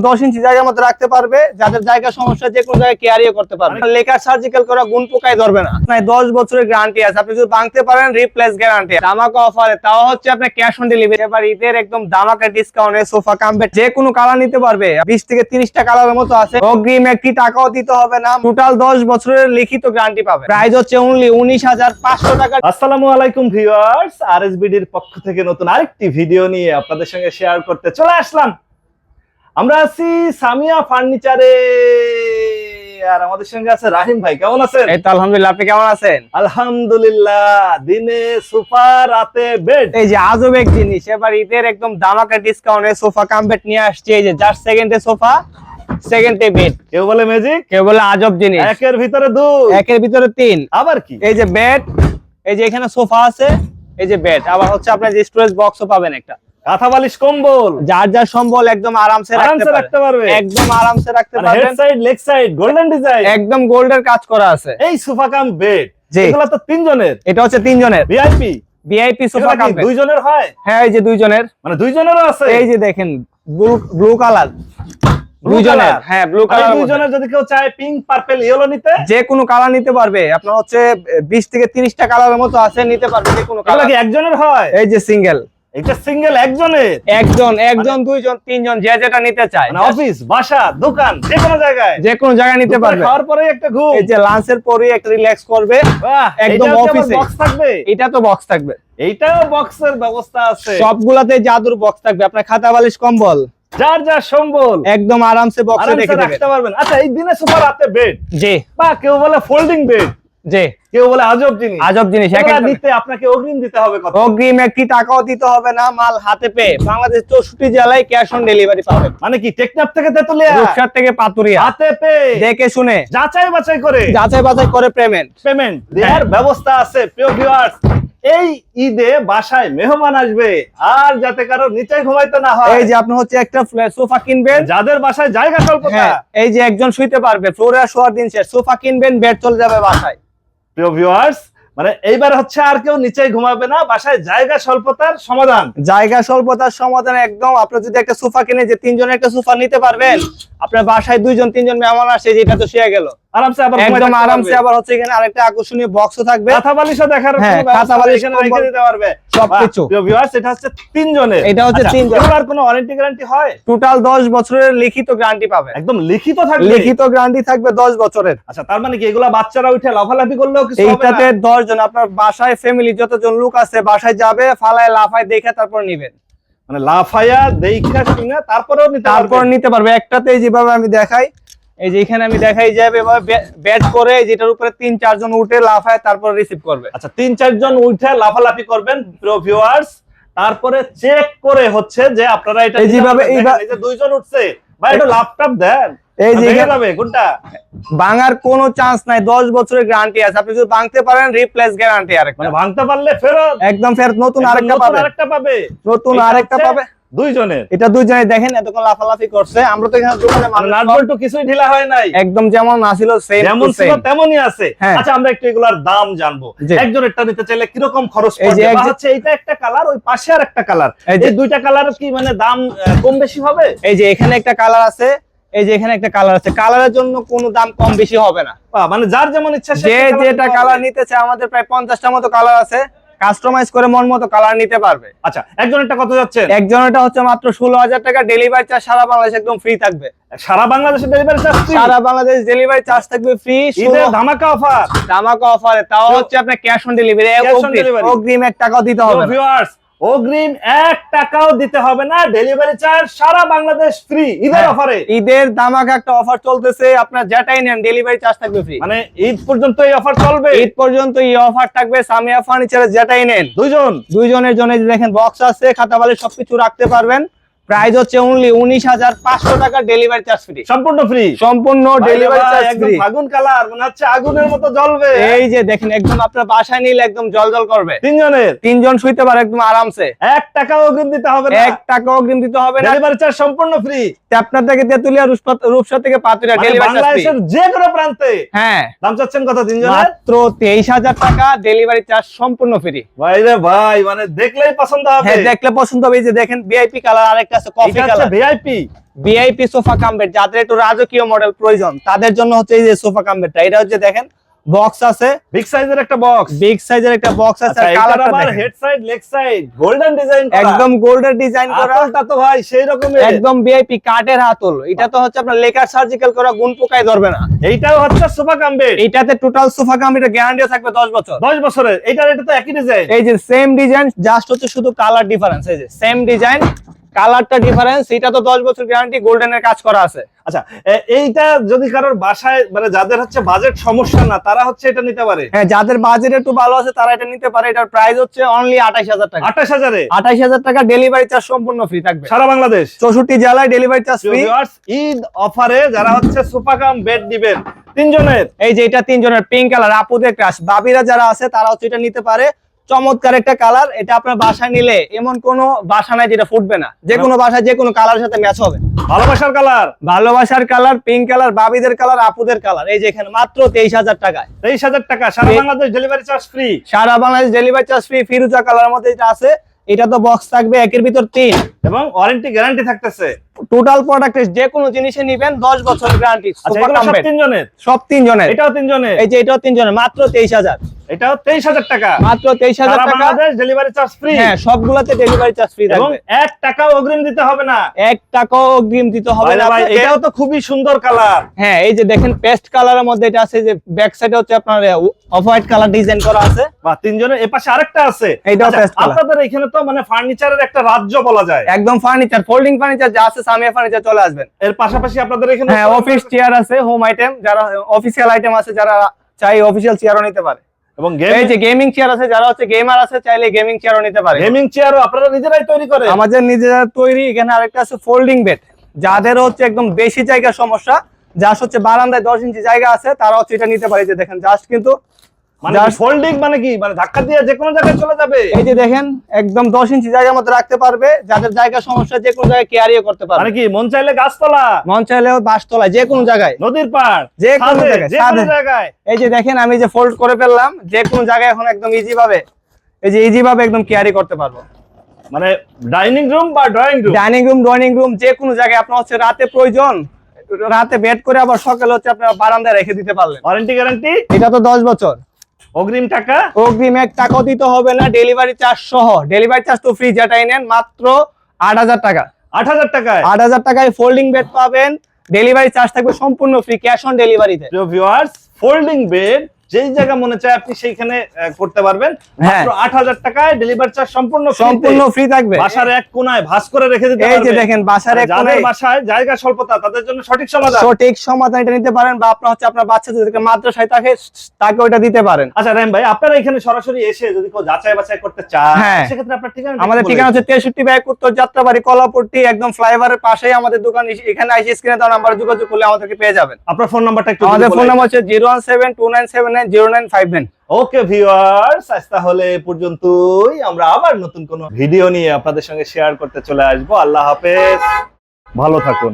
10 ইঞ্চি জায়গার মধ্যে রাখতে পারবে, যাদের জায়গা সমস্যা যে কোনো জায়গায় ক্যারিও করতে পারবে। লেকার সার্জিক্যাল করা গুণ পোকায় ধরবে না। আপনার 10 বছরের গ্যারান্টি আছে, আপনি যদি ভাঙতে পারেন রিপ্লেস গ্যারান্টি। ধামাকা অফারে তাও হচ্ছে আপনার ক্যাশ অন ডেলিভারি। এবার ঈদের একদম ধামাকা ডিসকাউন্টে সোফা কাম বেড যে কোনো কালার নিতে পারবে। 20 থেকে 30টা কালারের মতো আছে। অগ্রিম একটি টাকাও দিতে হবে না, টোটাল 10 বছরের লিখিত গ্যারান্টি পাবে। প্রাইস হচ্ছে অনলি 19,500 টাকা। আসসালামু আলাইকুম ভিউয়ার্স, আরএসবিডির পক্ষ থেকে নতুন আরেকটি ভিডিও নিয়ে আপনাদের সঙ্গে শেয়ার করতে চলে আসলাম। আমরা আছি সামিয়া ফার্নিচারে, আর আমাদের সঙ্গে আছে রাহিম ভাই। কেমন আছেন? এই তো আলহামদুলিল্লাহ, আপনি কেমন আছেন? আলহামদুলিল্লাহ। দিনে সোফা, রাতে বেড। এই যে আজব এক জিনিস, এবার ঈদের একদম ধামাকা ডিসকাউন্টে সোফা কাম বেড নিয়ে আসছে। এই যে জাস্ট সেকেন্ডে সোফা, সেকেন্ডে বেড। কেউ বলে ম্যাজিক, কেউ বলে আজব জিনিস। একের ভিতরে দুই, একের ভিতরে তিন। আবার কি? এই যে বেড, এই যে এখানে সোফা আছে, এই যে বেড, আবার হচ্ছে আপনার যে স্টোরেজ বক্সও পাবেন একটা। কাঁথা বালিশ কম্বল, যার যার সম্বল একদম আরামসে রাখতে পারবে, একদম আরামসে রাখতে পারবেন। Head side, leg side golden design, একদম গোল্ডের কাজ করা আছে। এই সোফা কাম বেড জি। এগুলো তো 3 জনের। এটা হচ্ছে 3 জনের VIP. VIP sofa cum bed. 2 জনের হয়? হ্যাঁ, এই যে 2 জনের, মানে 2 জনেরও আছে। এই যে দেখেন ব্লু কালার, 2 জনের। হ্যাঁ, ব্লু কালার। 2 জনের যদি কেউ চায় পিঙ্ক, পার্পল, ইয়েলো নিতে, যে কোনো কালার নিতে পারবে। আপনার হচ্ছে 20 থেকে 30টা কালারের মতো আছে, নিতে পারবে যে কোনো কালার। এগুলো কি একজনের হয়? এই যে সিঙ্গেল, এটা সিঙ্গেল একজনের। একজন 2 জন 3 জন যে যেটা নিতে চায়, মানে অফিস, বাসা, দোকান, যে কোনো জায়গায়, যে কোনো জায়গায় নিতে পারবে। খাওয়ার পরে একটা ঘুম, এই যে লাঞ্চের পরে একটা রিল্যাক্স করবে, বাহ, একদম এটাও কি আবার অফিসে। বক্স থাকবে? এটা তো বক্স থাকবে, এইটাও বক্সের ব্যবস্থা আছে। সবগুলাতে জাদুর বক্স থাকবে। আপনার খাতা বালিশ কম্বল যার যার সম্বল একদম আরামসে বক্সে আরামসে রেখে দেবেন। রাখতে পারবেন। আচ্ছা, এই দিনে সোফা, রাতে বেড। জি, বা কেউ বলে ফোল্ডিং বেড, জি, কেউ বলে আজব জিনিস। আজব জিনিস। এগুলা নিতে আপনাকে অগ্রিম দিতে হবে কত? অগ্রিম একটি টাকাও দিতে হবে না, মাল হাতে পেয়ে বাংলাদেশ 64 জেলায় ক্যাশ অন ডেলিভারি পাবেন। মানে কি টেকনাফ থেকে তেতুলিয়া, রূপসার থেকে পাতুরিয়া, হাতে পেয়ে দেখে শুনে যাচাই বাছাই করে পেমেন্ট দেওয়ার ব্যবস্থা আছে। প্রিয় ভিউয়ার্স, এই ঈদে বাসায় মেহমান আসবে, আর যাতে কারো নিচে ঘুমাইতে না হয়। এই যে আপনি হচ্ছে একটা সোফা কিনবেন, যাদের বাসায় জায়গা স্বল্পতা, হ্যাঁ, এই যে একজন শুইতে পারবে, ফ্লোরে শোয়ার দিন শেষ, সোফা কিনবেন, বেড চলে যাবে বাসায়। প্রিয় ভিউয়ার্স, মানে এইবার হচ্ছে আর কেউ নিচে ঘুমাবে না, বাসায় জায়গা স্বল্পতার সমাধান। জায়গা স্বল্পতার সমাধান একদম। আপনি যদি একটা সোফা কিনে যে 3 জনের একটা সোফা নিতে পারবেন, আপনার বাসায় 2 জন 3 জন মেহমান আসে, যেটা তো শুয়ে গেল আরামসে, আবার একদম আরামসে। আবার হচ্ছে এখানে আরেকটা আকর্ষণীয় বক্সও থাকবে, কাঁথা বালিশও দেখার হ্যাঁ, কোনো ব্যবস্থা কাঁথা বালিশ, এখানে রেখে দিতে পারবে সবকিছু। প্রিয় ভিউয়ার্স, এটা হচ্ছে 3 জনের। এটা হচ্ছে 3 জন। এর কোনো ওয়ারেন্টি গ্যারান্টি হয়? টোটাল 10 বছরের লিখিত গ্যারান্টি পাবে। একদম লিখিত থাকবে? লিখিত গ্যারান্টি থাকবে 10 বছরের। আচ্ছা, তার মানে কি এগুলা বাচ্চারা উঠে লাফালাফি করলেও কিছু হবে না? এইটাতে 10 জন, আপনার বাসায় ফ্যামিলি যতজন লোক আছে বাসায় যাবে, ফালায় লাফায় দেখে তারপর নিবেন। মানে লাফায়া দেখা শুনে তারপরেও নিতে পারবে। একটাতে যেভাবে আমি দেখাই, এই যে এখানে আমি দেখাই যাবে এভাবে বেড করে, যেটার উপরে 3-4 জন উঠে লাফায় তারপর রিসিভ করবে। আচ্ছা, 3-4 জন উঠে লাফালাফি করবেন প্রিয় ভিউয়ার্স, তারপরে চেক করে হচ্ছে যে আপনারা এটা এই যেভাবে এই যে 2 জন উঠছে, ভাই একটু ল্যাপটপ দেন, এই যে যাবে কোনটা ভাঙার কোনো চান্স নাই, 10 বছরের গ্যারান্টি আছে। আপনি যদি ভাঙতে পারেন রিপ্লেস গ্যারান্টি আরেকটা, মানে ভাঙতে পারলে ফেরত, একদম ফেরত, নতুন আরেকটা পাবে, নতুন আরেকটা পাবে। 2 জনের। এটা 2 জনে দেখেন এতক্ষণ লাফালাফি করছে। আমরা তো এখানে দোকানে নাট বল্টু কিছুই ঢিলা হয় নাই, একদম যেমন ছিল সেম যেমন ছিল তেমনই আছে। হ্যাঁ। আচ্ছা, আমরা একটু এগুলার দাম জানবো। একজনেরটা নিতে চাইলে কি রকম খরচ পড়বে? বা হচ্ছে এইটা একটা কালার, ওই পাশে আর একটা কালার, এই 2টা কালার কি মানে দাম কম বেশি হবে? এই যে এখানে একটা কালার আছে, এই যে এখানে একটা কালার আছে, কালারের জন্য কোনো দাম কম বেশি হবে না। মানে যার যেমন ইচ্ছা যে যেটা কালার নিতে চায়, আমাদের প্রায় 50টা মতো কালার আছে, কাস্টমাইজ করে মন মতো কালার নিতে পারবে। আচ্ছা, একজনেরটা কত যাচ্ছে? একজনেরটা হচ্ছে মাত্র 16,000 টাকা, ডেলিভারি চার্জ সারা বাংলাদেশ একদম ফ্রি থাকবে। সারা বাংলাদেশে ডেলিভারি চার্জ ফ্রি? সারা বাংলাদেশ ডেলিভারি চার্জ থাকবে ফ্রি। ঈদের ধামাকা অফার, ধামাকা অফারে তাও হচ্ছে আপনার ক্যাশ অন ডেলিভারি। অগ্রিম 1 টাকাও দিতে হবে না ভিউয়ার্স, অগ্রিম 1 টাকাও দিতে হবে না, ডেলিভারি চার্জ সারা বাংলাদেশ ফ্রি ঈদের অফারে। ঈদের ধামাকা একটা অফার চলতেছে, আপনার যেটাই নেন ডেলিভারি চার্জ থাকবে ফ্রি। মানে ঈদ পর্যন্ত এই অফার চলবে? ঈদ পর্যন্ত এই অফার থাকবে। সামিয়া ফার্নিচারে যেটাই নেন 2 জনের জন্য দেখেন বক্স আছে, খাতা বালিশ সবকিছু রাখতে পারবেন। প্রাইস হচ্ছে অনলি 19,500 টাকা, ডেলিভারি চার্জ ফ্রি, সম্পূর্ণ ফ্রি, সম্পূর্ণ ডেলিভারি চার্জ একদম ফ্রি। আগুন কালার, মনে হচ্ছে আগুনের মতো জ্বলবে। এই যে দেখেন একদম আপনার বাসায় নিলে একদম জ্বলজ্বল করবে। 3 জনের, 3 জন শুইতে পারে একদম আরামসে। 1 টাকাও অগ্রিম দিতে হবে না, 1 টাকাও অগ্রিম দিতে হবে না, ডেলিভারি চার্জ সম্পূর্ণ ফ্রি। আপনার থেকে তেতুলিয়া, রূপসা থেকে পাতুরিয়া, ডেলিভারি চার্জ ফ্রি। বাংলাদেশের যে কোনো প্রান্তে। হ্যাঁ, দাম চাচ্ছেন কত 3 জনের? মাত্র 23,000 টাকা, ডেলিভারি চার্জ সম্পূর্ণ ফ্রি। ভাই রে ভাই, মানে দেখলেই পছন্দ হবে। হ্যাঁ, দেখলে পছন্দ হবে। এই যে দেখেন ভিআইপি কালার আরেকটা আরেকটা আছে কফি এটা হচ্ছে colour. VIP VIP sofa cum bed, যাদের একটু রাজকীয় মডেল প্রয়োজন তাদের জন্য হচ্ছে এই যে সোফা কাম বেডটা। এটা হচ্ছে দেখেন বক্স আছে, বিগ সাইজের একটা বক্স। বিগ সাইজের একটা বক্স আছে, আচ্ছা, এটার কালারটা আবার দেখেন head side leg side golden design করা, একদম গোল্ডের ডিজাইন করা, হাতলটা তো ভাই সেই রকমের, একদম ভিআইপি কাঠের হাতল। এটা তো হচ্ছে আপনার লেকার সার্জিক্যাল করা, গুণ পোকায় ধরবে না। এইটাও হচ্ছে সোফা কাম বেড, এটাতে টোটাল সোফা কাম বেডের গ্যারান্টিও থাকবে 10 বছর। 10 বছরের। এইটার এটা তো একই ডিজাইন, এই যে সেম ডিজাইন, জাস্ট হচ্ছে শুধু কালার ডিফারেন্স। এই যে সেম ডিজাইন, কালারটা ডিফারেন্স। এটা তো 10 বছর গ্যারান্টি, গোল্ডেনের কাজ করা আছে। আচ্ছা এইটা যদি কারোর বাসায় মানে যাদের হচ্ছে বাজেট সমস্যা না তারা হচ্ছে এটা নিতে পারে। হ্যাঁ, যাদের বাজেট একটু ভালো আছে তারা এটা নিতে পারে। এটার প্রাইস হচ্ছে অনলি 28000 টাকা। 28000-এ 28000 টাকা, ডেলিভারি চার্জ সম্পূর্ণ ফ্রি থাকবে সারা বাংলাদেশ। 64 জেলায় delivery charge free. Viewers, Eid অফারে যারা হচ্ছে সোফা কাম বেড দিবেন 3 জনের, এই যে এটা 3 জনের পিঙ্ক কালার, আপুদের ক্রাশ, বাবিরা যারা আছে তারা হচ্ছে এটা নিতে পারে। চমৎকার একটা কালার। এটা আপনার বাসায় নিলে এমন কোনো বাসা নাই যেটা ফুটবে না, যে কোনো বাসায় যে কোনো কালারের সাথে ম্যাচ হবে। ভালোবাসার কালার, ভালোবাসার কালার, পিঙ্ক কালার, বাবিদের কালার, আপুদের কালার। এই যে এখানে মাত্র 23000 টাকায়, 23000 টাকা, সারা বাংলাদেশ ডেলিভারি চার্জ ফ্রি। সারা বাংলাদেশ ডেলিভারি চার্জ ফ্রি। ফিরোজা কালার মধ্যে এটা আছে। এটা তো বক্স থাকবে একের ভিতর 3 এবং ওয়ারেন্টি গ্যারান্টি থাকতেছে। টোটাল প্রোডাক্ট যে কোনো জিনিসে নিবেন 10 বছর গ্যারান্টি। আচ্ছা, এগুলো সব 3 জনের, সব 3 জনের। এটাও 3 জনের, এই যে এটাও 3 জনের, মাত্র 23000, এটাও 23000 টাকা, মাত্র 23000 সারা টাকা। Bangladesh delivery charge free. হ্যাঁ, সবগুলাতে ডেলিভারি চার্জ ফ্রি এবং থাকবে। 1 টাকাও অগ্রিম দিতে হবে না। 1 টাকাও অগ্রিম দিতে হবে ভাই না ভাই, আপনাকে। এটাও তো খুবই সুন্দর কালার। হ্যাঁ, এই যে দেখেন পেস্ট কালারের মধ্যে এটা আছে, যে ব্যাক সাইডে হচ্ছে আপনার অফ হোয়াইট কালার ডিজাইন করা আছে। বা 3 জনের, এই পাশে আরেকটা আছে। এইটাও আচ্ছা, পেস্ট কালার। আপনাদের এখানে তো মানে ফার্নিচারের একটা রাজ্য বলা যায়। একদম ফার্নিচার, ফোল্ডিং ফার্নিচার যা আছে সামিয়া ফার্নিচার চলে আসবেন। এর পাশাপাশি আপনাদের এখানে হ্যাঁ, অফিস চেয়ার আছে, হোম আইটেম, যারা অফিসিয়াল আইটেম আছে, যারা চাই অফিসিয়াল চেয়ারও নিতে পারে। এবং এই যে গেমিং চেয়ার আছে, যারা হচ্ছে গেমার আছে চাইলে গেমিং চেয়ারও নিতে পারে। গেমিং চেয়ারও আপনারা নিজেরাই তৈরি করেন? আমাদের নিজেরা তৈরি। এখানে আরেকটা আছে ফোল্ডিং বেড, যাদের হচ্ছে একদম বেশি জায়গার সমস্যা, জাস্ট হচ্ছে বারান্দায় 10 ইঞ্চি জায়গা আছে, তারা হচ্ছে এটা নিতে পারে। এই যে দেখেন জাস্ট কিন্তু মানে just- ফোল্ডিং মানে কি, মানে ধাক্কা দিয়ে যে কোনো জায়গায় চলে যাবে? এই যে দেখেন একদম 10 ইঞ্চি জায়গার মধ্যে রাখতে পারবে। যাদের জায়গার সমস্যা যে কোনো জায়গায় ক্যারিও করতে মানে পারবে। কি মন চাইলে গাছতলা, মন চাইলেও বাসতলায়, যে কোনো জায়গায়, নদীর পাড়, যে কোনো ছাদে, জায়গায়, যে কোনো ছাদে। জায়গায়। এই যে দেখেন আমি যে ফোল্ড করে ফেললাম, যে কোনো জায়গায় এখন একদম ইজি ভাবে, এই যে ইজি ভাবে একদম ক্যারি করতে পারবো। মানে ডাইনিং রুম বা drawing room, dining room, drawing room, যে কোনো জায়গায় আপনার হচ্ছে রাতে প্রয়োজন, রাতে বেড করে আবার সকালে হচ্ছে আপনার বারান্দায় রেখে দিতে পারলেন। ওয়ারেন্টি গ্যারান্টি, এটা তো 10 বছর। অগ্রিম টাকা, অগ্রিম 1 টাকাও দিতে হবে না, ডেলিভারি চার্জ সহ। ডেলিভারি চার্জ তো ফ্রি, যেটাই নেন মাত্র 8000 টাকা। 8000 টাকায়। 8000 টাকায় ফোল্ডিং বেড পাবেন, ডেলিভারি চার্জ থাকবে সম্পূর্ণ ফ্রি, ক্যাশ অন ডেলিভারিতে। প্রিয় ভিউয়ার্স, ফোল্ডিং বেড যেই জায়গা মনে চায় আপনি সেইখানে করতে পারবেন। হ্যাঁ। মাত্র 8000 টাকায় ডেলিভারি চার্জ সম্পূর্ণ সম্পূর্ণ ফ্রি থাকবে। বাসার এক কোনায় ভাঁজ করে রেখে দিতে এই যে পারবেন। দেখেন বাসার এক যাদের কোণায় বাসায় জায়গা স্বল্পতা তাদের জন্য সঠিক সমাধান। সঠিক সমাধান এটা নিতে পারেন, বা আপনার হচ্ছে আপনার বাচ্চা যদি মাদ্রাসায় থাকে তাকে ওটা দিতে পারেন। আচ্ছা রাহিম ভাই, আপনারা এখানে সরাসরি এসে যদি কেউ যাচাই বাছাই করতে চায় হ্যাঁ। সেক্ষেত্রে আপনার ঠিকানা, আমাদের ঠিকানা হচ্ছে 63 ব্যাগ উত্তর যাত্রাবাড়ি কলাপট্টি, একদম ফ্লাইওভারের পাশেই আমাদের দোকান। এখানে এসে স্ক্রিনে দেওয়া নাম্বারে যোগাযোগ করলে আমাদেরকে পেয়ে যাবেন। আপনার ফোন নাম্বারটা একটু আমাদের ফোন নাম্বার হচ্ছে 01729790959। ওকে ভিউয়ার্স, আজ তাহলে এ পর্যন্তই। আমরা আবার নতুন কোন ভিডিও নিয়ে আপনাদের সঙ্গে শেয়ার করতে চলে আসবো। আল্লাহ হাফেজ, ভালো থাকুন।